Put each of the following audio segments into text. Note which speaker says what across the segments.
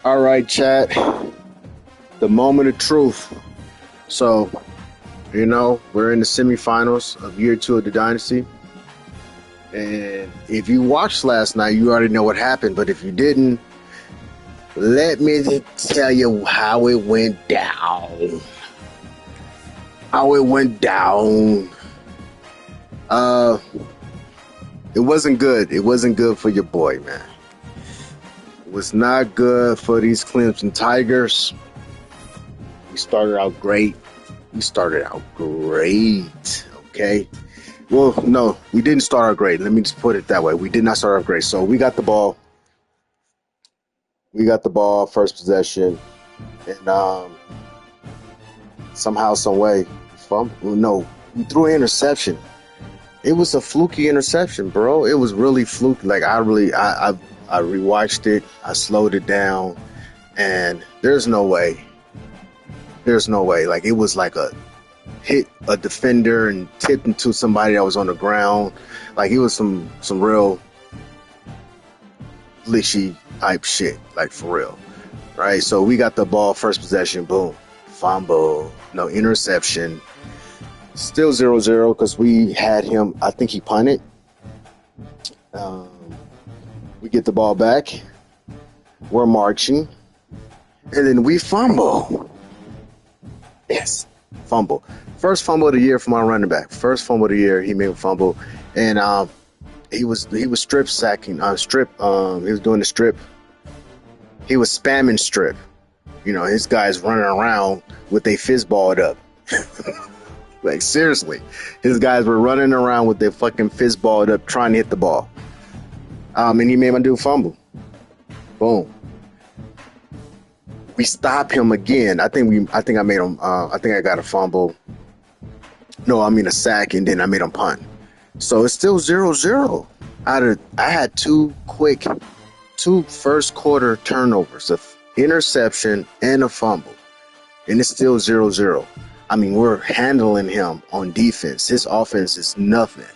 Speaker 1: All right, chat. The moment of truth. So, we're in the semifinals of year two of the dynasty. And if you watched last night, you already know what happened. But if you didn't, let me tell you how it went down. How it went down. Uh, it wasn't good. It wasn't good for your boy, man. It was not good for these Clemson Tigers. We started out great. Okay? Well, no, we didn't start out great. Let me just put it that way. We did not start out great. So we got the ball. First possession. And somehow, some way, we threw an interception. It was a fluky interception, bro. It was really fluky. Like, I rewatched it. I slowed it down. And there's no way. Like, it was like a hit a defender and tipped into somebody that was on the ground. Like, it was some real glitchy type shit, like, for real. Right? So we got the ball, first possession, boom. Fumble, no interception. Still 0-0 because we had him, I think he punted. We get the ball back. We're marching. And then we fumble. Yes, fumble. First fumble of the year for my running back. First fumble of the year, he made a fumble. And he was strip sacking. He was doing the strip. He was spamming strip. His guys running around with their fist balled up. Like, seriously. His guys were running around with their fucking fist balled up trying to hit the ball. And he made my dude fumble. Boom. We stop him again. I think I made him. I think I got a fumble. No, I mean a sack, and then I made him punt. So it's still 0-0. I had two first quarter turnovers, an interception and a fumble, and it's still 0-0. I mean, we're handling him on defense. His offense is nothing.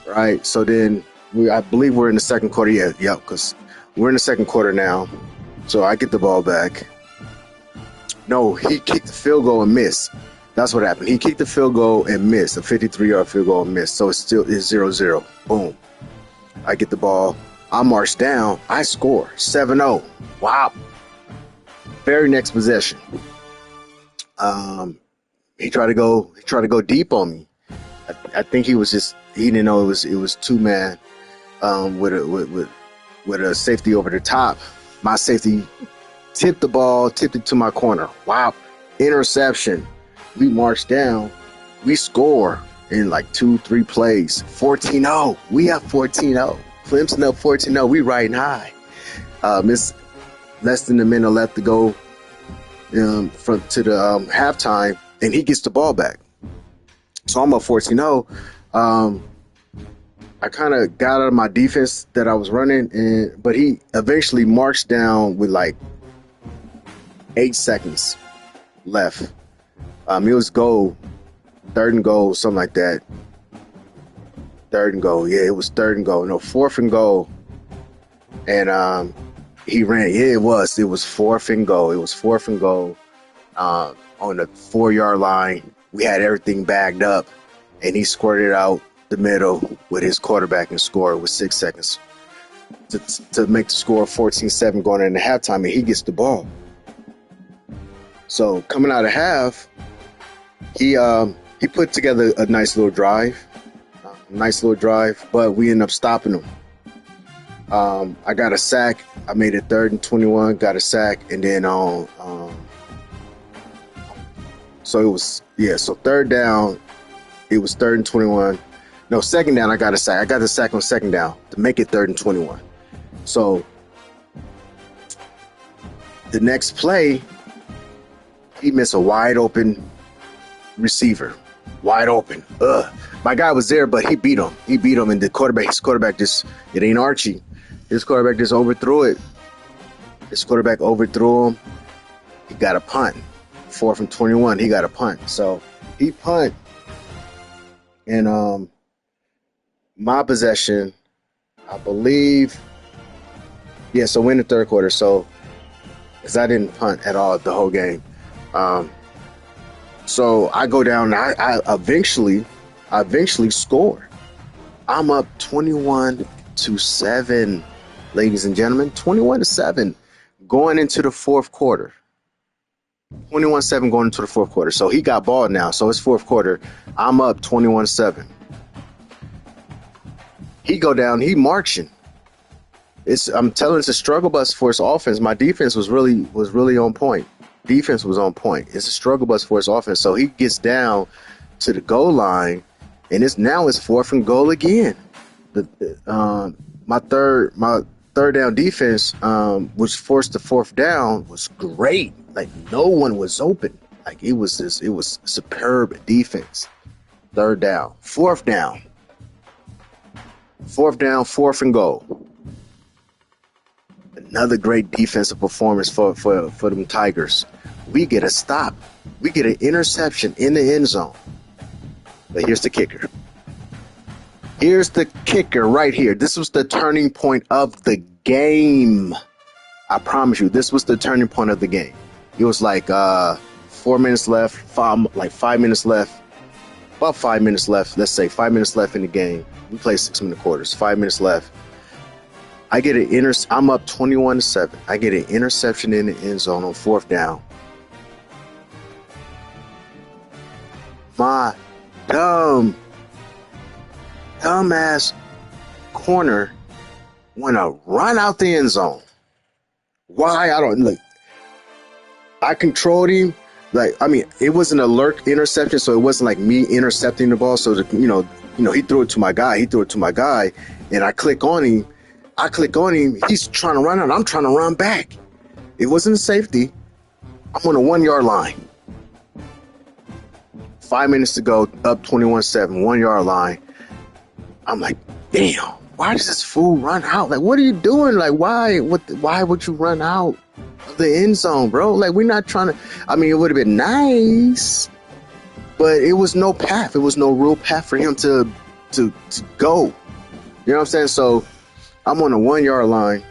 Speaker 1: Right. So then I believe we're in the second quarter. Yeah, because we're in the second quarter now. So I get the ball back. No, he kicked the field goal and missed. That's what happened. He kicked the field goal and missed, a 53-yard field goal and missed. So it's still 0-0. Boom. I get the ball. I march down. I score 7-0. Wow. Very next possession. He tried to go deep on me. I think he didn't know it was two man with a safety over the top. My safety tipped it to my corner. Wow. Interception. We march down. We score in like 2-3 plays. 14-0. We have 14-0. Clemson up 14-0. We riding high. It's less than a minute left to go to the halftime, and he gets the ball back. So I'm up 14-0. I kind of got out of my defense that I was running, but he eventually marched down with like 8 seconds left. It was goal, third and goal, something like that. Third and goal, yeah, it was third and goal. No, fourth and goal, and he ran. Yeah, it was fourth and goal. It was fourth and goal on the 4-yard line. We had everything bagged up, and he squirted out the middle with his quarterback and scored with 6 seconds to make the score 14-7 going into halftime, and he gets the ball. So coming out of half, he put together a nice little drive, but we ended up stopping him. I got a sack. I made it 3rd and 21, got a sack, and then so it was, so third down, it was 3rd and 21. No, second down, I got a sack. I got the sack on second down to make it 3rd and 21. So the next play, he missed a wide open receiver. Wide open. My guy was there, but he beat him. And his quarterback just, it ain't Archie. His quarterback just overthrew it. His quarterback overthrew him. He got a punt. 4th and 21, he got a punt. So he punt. And my possession, I believe Yeah, so we're in the third quarter. So, because I didn't punt at all the whole game. Um, so I go down. I eventually score. I'm up 21-7, ladies and gentlemen. 21-7 going into the fourth quarter. 21-7 going into the fourth quarter. So he got ball now. So it's fourth quarter. I'm up 21-7. He go down. He marching. I'm telling, it's a struggle bus for his offense. My defense was really on point. Defense was on point. It's a struggle bus for his offense. So he gets down to the goal line, and it's fourth and goal again. My third down defense, which forced the fourth down, was great. Like, no one was open. Like, it was superb defense. Third down, fourth and goal. Another great defensive performance for them Tigers. We get a stop. We get an interception in the end zone. But here's the kicker. Here's the kicker right here. This was the turning point of the game. I promise you, this was the turning point of the game. It was like 4 minutes left, 5 minutes left, about 5 minutes left. Let's say 5 minutes left in the game. We play 6-minute quarters. 5 minutes left. I get I'm up 21-7. I get an interception in the end zone on fourth down. My dumbass corner want to run out the end zone. Why? I don't look. I controlled him. It was an alert interception, so it wasn't like me intercepting the ball. So he threw it to my guy. And I click on him. He's trying to run out. I'm trying to run back. It wasn't a safety. I'm on the 1 yard line. 5 minutes to go, up 21-7, 1 yard line. I'm like, damn, why does this fool run out? Like, what are you doing? Like, why would you run out of the end zone, bro? Like, we're not trying to, it would have been nice, but it was no path. It was no real path for him to go. You know what I'm saying? So I'm on the 1 yard line.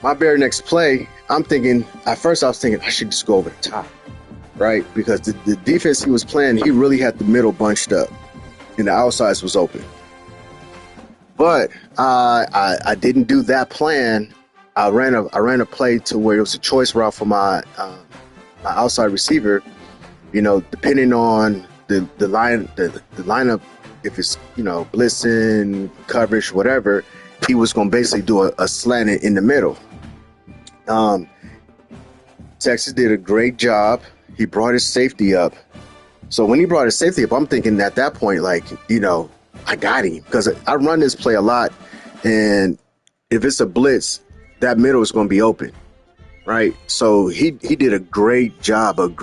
Speaker 1: My very next play, at first I was thinking I should just go over the top, right? Because the defense he was playing, he really had the middle bunched up and the outsides was open. But I didn't do that plan. I ran a play to where it was a choice route for my outside receiver. Depending on the lineup, if it's blitzing, coverage, whatever, he was gonna basically do a slant in the middle. Texas did a great job. He brought his safety up. So when he brought his safety up, I'm thinking at that point, I got him, because I run this play a lot, and if it's a blitz, that middle is going to be open, right? So he did a great job of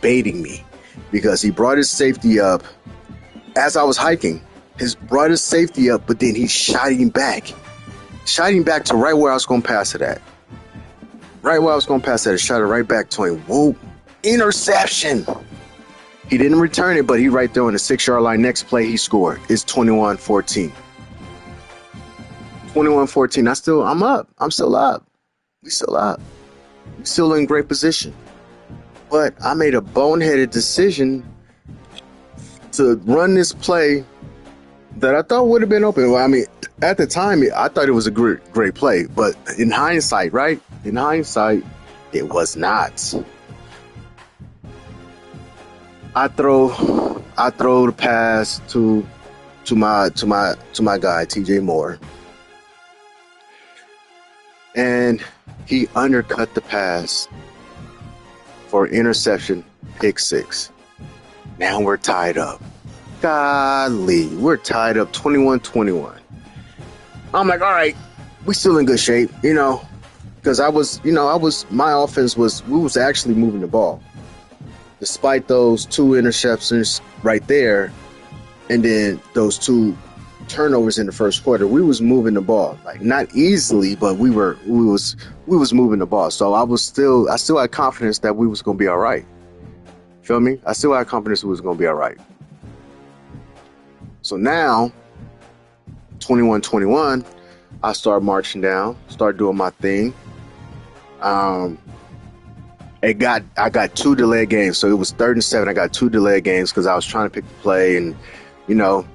Speaker 1: baiting me, because he brought his safety up as I was hiking. Brought his safety up, but then he shot him back to right where I was going to pass it at. Shot it right back to him. Whoa, interception. He didn't return it, but he right there on the 6 yard line. Next play, he scored. It's 21-14. 21-14. I'm up. I'm still up. We still up. We still in great position. But I made a boneheaded decision to run this play that I thought would have been open. Well, at the time, I thought it was a great play. But in hindsight, right? It was not. I throw the pass to my guy TJ Moore, and he undercut the pass for interception, pick six. Now we're tied up. Golly, we're tied up 21-21. I'm like, all right, we still in good shape, because my offense we was actually moving the ball. Despite those two interceptions right there, and then those two turnovers in the first quarter, we was moving the ball, like not easily, but we was moving the ball. So I still had confidence that we was gonna be all right. Feel me? I still had confidence we was gonna be all right. So now, 21-21, I start marching down, start doing my thing. Um, I got two delayed games, so it was 3rd and 7. I got two delayed games because I was trying to pick the play, and you know,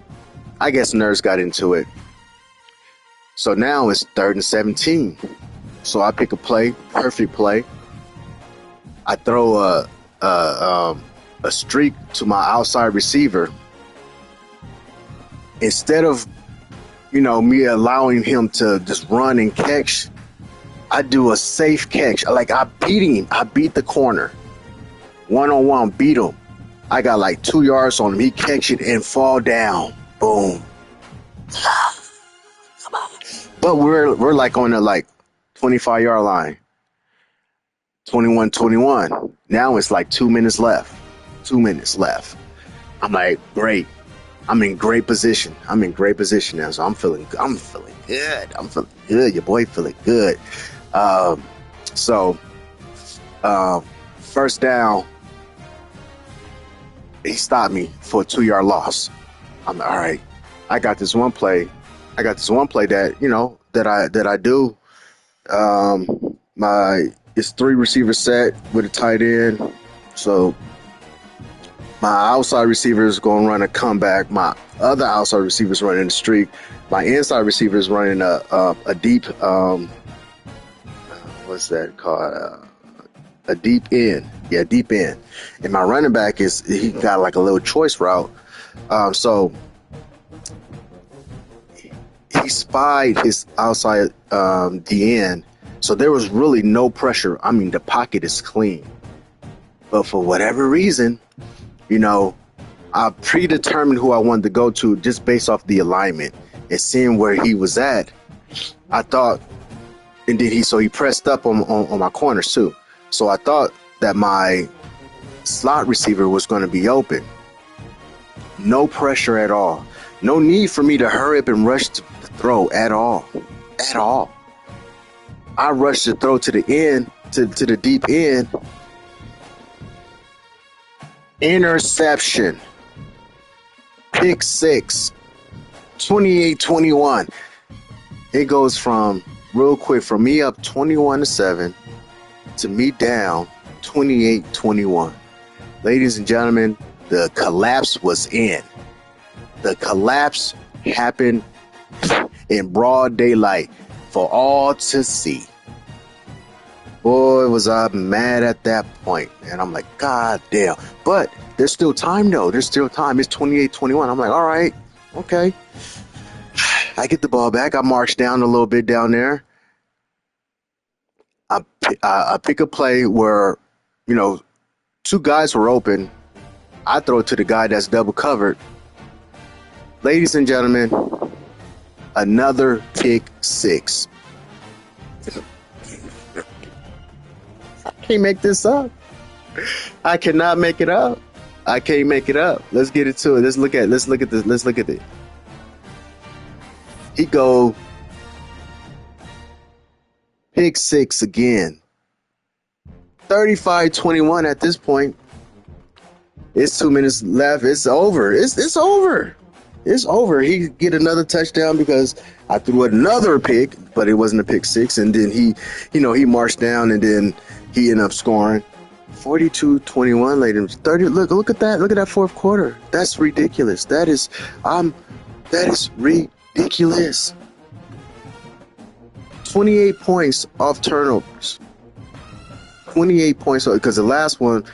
Speaker 1: I guess nerves got into it. So now it's 3rd and 17. So I pick a play, perfect play. I throw a streak to my outside receiver. Instead of me allowing him to just run and catch, I do a safe catch. Like I beat him. I beat the corner. 1-on-1, beat him. I got like 2 yards on him. He catch it and fall down. Boom. But we're like on the like 25-yard line. 21-21. Now it's like 2 minutes left. 2 minutes left. I'm like, great. I'm in great position. I'm in great position now. So I'm feeling good. I'm feeling good. Your boy feeling good. So first down, he stopped me for a 2-yard loss. I'm like, all right. I got this one play that, that I do. It's 3 receiver set with a tight end. So my outside receiver is going to run a comeback. My other outside receiver is running a streak. My inside receiver is running a deep, what's that called? A deep end. Yeah, deep end. And my running back he got like a little choice route. So he spied his outside DN. So there was really no pressure. I mean, the pocket is clean. But for whatever reason, I predetermined who I wanted to go to just based off the alignment and seeing where he was at. I thought, and then he pressed up on my corners too. So I thought that my slot receiver was going to be open. No pressure at all. No need for me to hurry up and rush to throw at all. At all. I rushed to throw to the end, to the deep end. Interception. Pick 6. 28-21. It goes from real quick from me up 21-7 to me down 28-21. Ladies and gentlemen, the collapse was in. The collapse happened in broad daylight for all to see. Boy, was I mad at that point. And I'm like, God damn. But there's still time, though. There's still time. It's 28-21. I'm like, all right, okay. I get the ball back. I march down a little bit down there. I pick a play where, 2 guys were open. I throw it to the guy that's double covered. Ladies and gentlemen, another pick 6. I can't make this up. I cannot make it up. I can't make it up. Let's get into it. Let's look at this. Let's look at it. He go pick 6 again. 35-21 at this point. It's 2 minutes left. It's over. It's over. It's over. He get another touchdown because I threw another pick, but it wasn't a pick 6. And then he marched down, and then he ended up scoring 42-21. Ladies, 30. Look at that. Look at that fourth quarter. That's ridiculous. That is ridiculous. 28 points off turnovers. 28 points because the last one.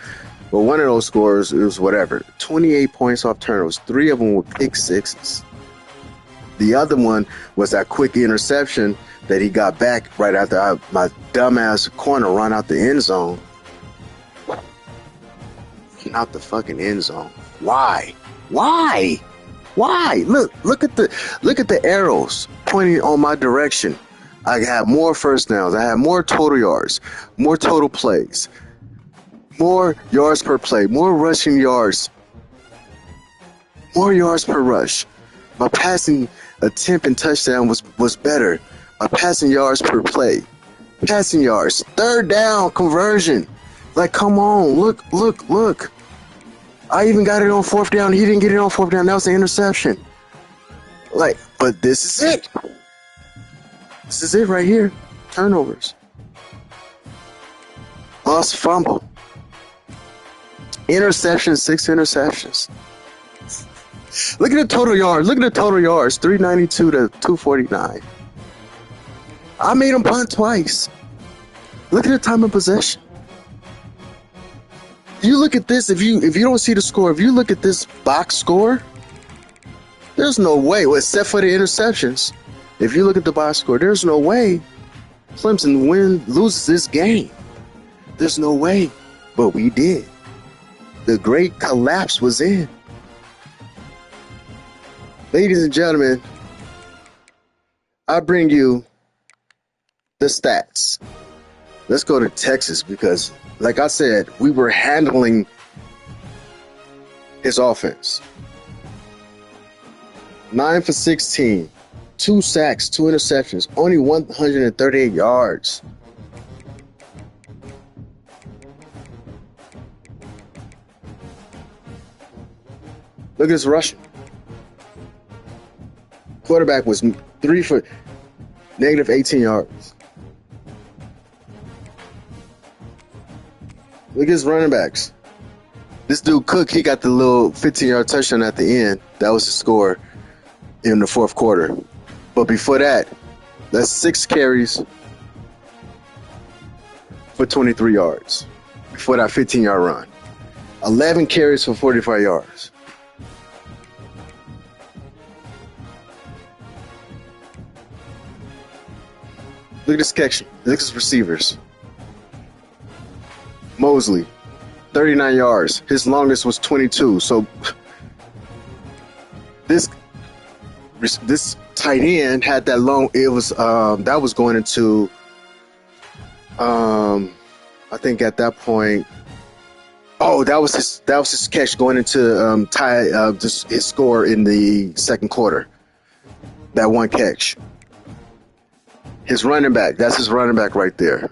Speaker 1: Well, one of those scores, it was whatever. 28 points off turnovers. 3 of them were pick 6s. The other one was that quick interception that he got back right after my dumbass corner run out the end zone. Not the fucking end zone. Why? Look at the arrows pointing on my direction. I had more first downs. I had more total yards, more total plays. More yards per play, more rushing yards, more yards per rush. My passing attempt and touchdown was better. My passing yards per play, passing yards, 3rd down conversion. Like, come on, look. I even got it on 4th down. He didn't get it on 4th down. That was an interception. Like, but this is it. This is it right here. Turnovers. Lost fumble. Interceptions, 6 interceptions. Look at the total yards. Look at the total yards. 392 to 249. I made him punt twice. Look at the time of possession. You look at this, if you don't see the score, if you look at this box score, there's no way, well, except for the interceptions. If you look at the box score, there's no way Clemson loses this game. There's no way. But we did. The great collapse was in. Ladies and gentlemen, I bring you the stats. Let's go to Texas because, like I said, we were handling his offense. 9 for 16, 2 sacks, 2 interceptions, only 138 yards. Look at this rushing. Quarterback was 3 for negative 18 yards. Look at his running backs. This dude Cook, he got the little 15-yard touchdown at the end. That was the score in the fourth quarter. But before that, that's 6 carries for 23 yards. Before that 15-yard run. 11 carries for 45 yards. Look at this catch. Look at his receivers. Mosley, 39 yards. His longest was 22. So this tight end had that long. It was that was going into I think at that point. Oh, that was his catch going into tie just his score in the second quarter. That one catch. His running back. That's his running back right there.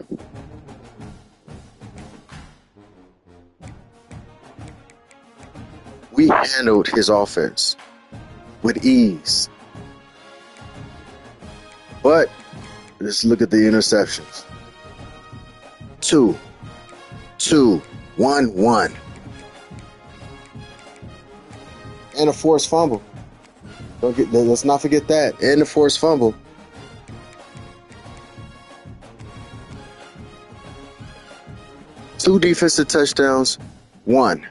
Speaker 1: We handled his offense with ease. But let's look at the interceptions. 2, 1, 1. And a forced fumble. Let's not forget that. And a forced fumble. Two defensive touchdowns, 1.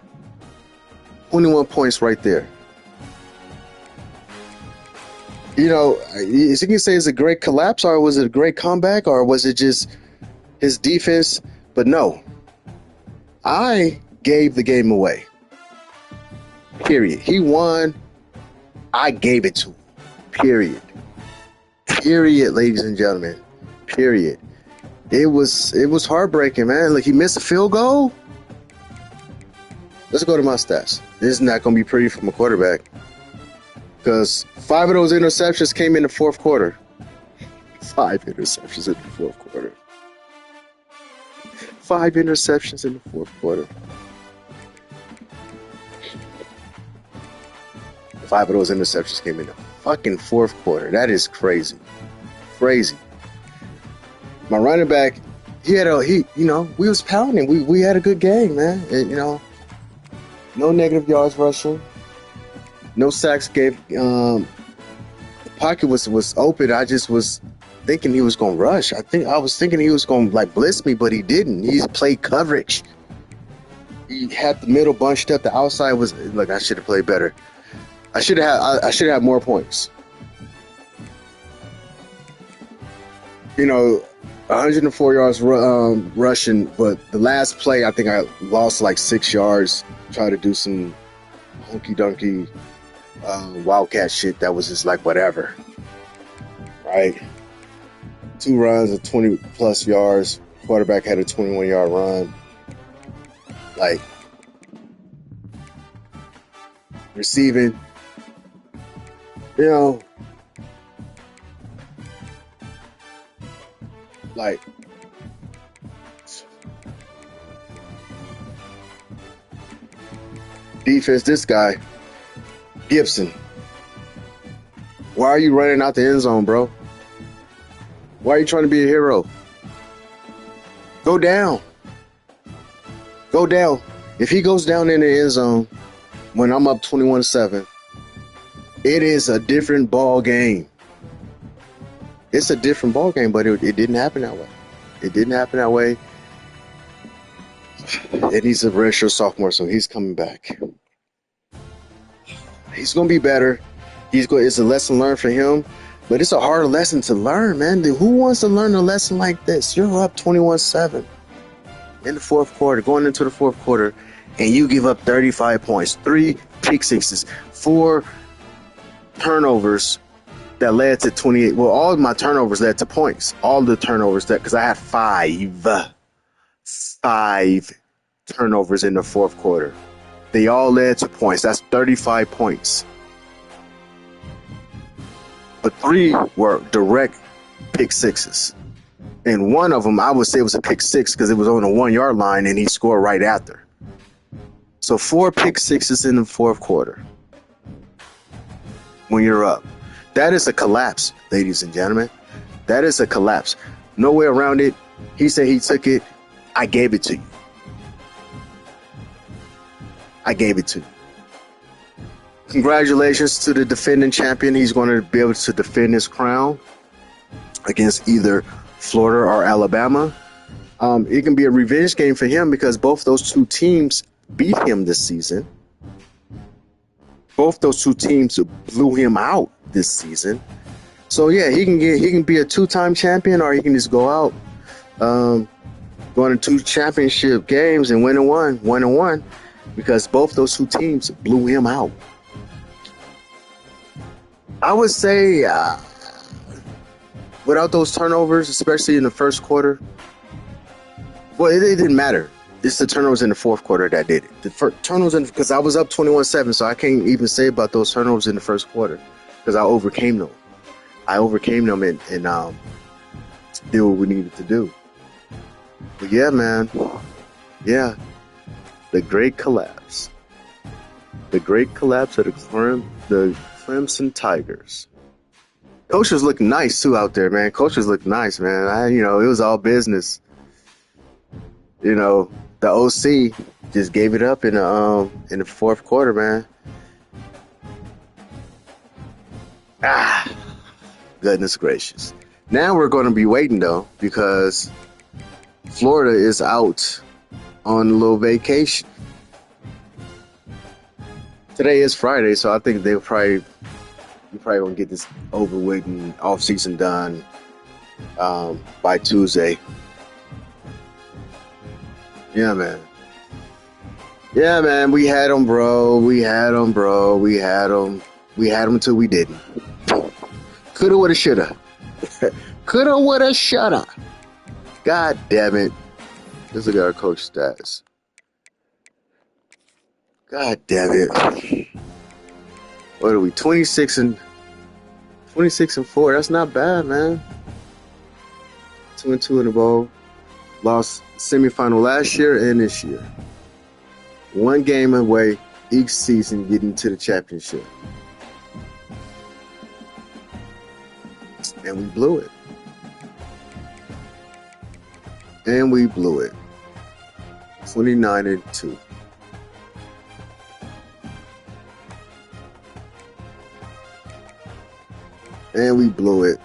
Speaker 1: 21 points right there. You know, is you can say it's a great collapse, or was it a great comeback, or was it just his defense? But no. I gave the game away. Period. He won. I gave it to him. Period. Period, ladies and gentlemen. Period. It was heartbreaking, man. Like, he missed a field goal. Let's go to my stats. This is not going to be pretty from a quarterback. Because 5 of those interceptions came in the fourth quarter. 5 interceptions in the fourth quarter. 5 interceptions in the fourth quarter. 5 of those interceptions came in the fucking fourth quarter. That is crazy. Crazy. My running back, we was pounding. We had a good game, man. And, no negative yards rushing. No sacks gave. The pocket was open. I just was thinking he was going to rush. I was thinking he was going to blitz me, but he didn't. He played coverage. He had the middle bunched up. The outside was look. I should have played better. I should have had more points. 104 yards rushing, but the last play, I think I lost 6 yards. Tried to do some honky-donkey wildcat shit that was just whatever. Right? 2 runs of 20-plus yards. Quarterback had a 21-yard run. Receiving, defense, this guy, Gibson. Why are you running out the end zone, bro? Why are you trying to be a hero? Go down. Go down. If he goes down in the end zone when I'm up 21-7, it is a different ball game. It's a different ball game, but it didn't happen that way. It didn't happen that way. And he's a redshirt sophomore, so he's coming back. He's going to be better. It's a lesson learned for him, but it's a hard lesson to learn, man. Who wants to learn a lesson like this? You're up 21-7 in the fourth quarter, going into the fourth quarter, and you give up 35 points, 3 pick sixes, 4 turnovers that led to 28. Well, all of my turnovers led to points. All the turnovers because I had 5 turnovers in the fourth quarter. They all led to points. That's 35 points. But 3 were direct pick sixes. And one of them, I would say, was a pick 6 because it was on the 1-yard line and he scored right after. So 4 pick sixes in the fourth quarter when you're up. That is a collapse, ladies and gentlemen. That is a collapse. No way around it. He said he took it. I gave it to you. I gave it to you. Congratulations to the defending champion. He's going to be able to defend his crown against either Florida or Alabama. It can be a revenge game for him because both those 2 teams beat him this season. Both those 2 teams blew him out this season. So yeah, he can be a 2-time champion, or he can just go out going to 2 championship games and win 1 because both those 2 teams blew him out. I would say without those turnovers, especially in the first quarter, well, it didn't matter. It's the turnovers in the fourth quarter that did it. The turnovers because I was up 21-7, so I can't even say about those turnovers in the first quarter because I overcame them. And did what we needed to do. But yeah, man. Yeah. The great collapse. The great collapse of the Clemson Tigers. Coach was looking nice too out there, man. Coach was looking nice, man. It was all business. The OC just gave it up in the fourth quarter, man. Goodness gracious. Now we're going to be waiting though because Florida is out on a little vacation. Today is Friday, so I think we're probably gonna get this over with and off season done by Tuesday. Yeah, man. Yeah, man. We had them, bro. We had them until we didn't. Coulda, woulda, shoulda. Coulda, woulda, shoulda. God damn it. Let's look at our coach stats. God damn it. What are we? 26 and 4. That's not bad, man. 2-2 in the bowl. Lost semifinal last year and this year. 1 game away each season getting to the championship. And we blew it. 29-2. And we blew it.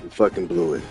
Speaker 1: We fucking blew it.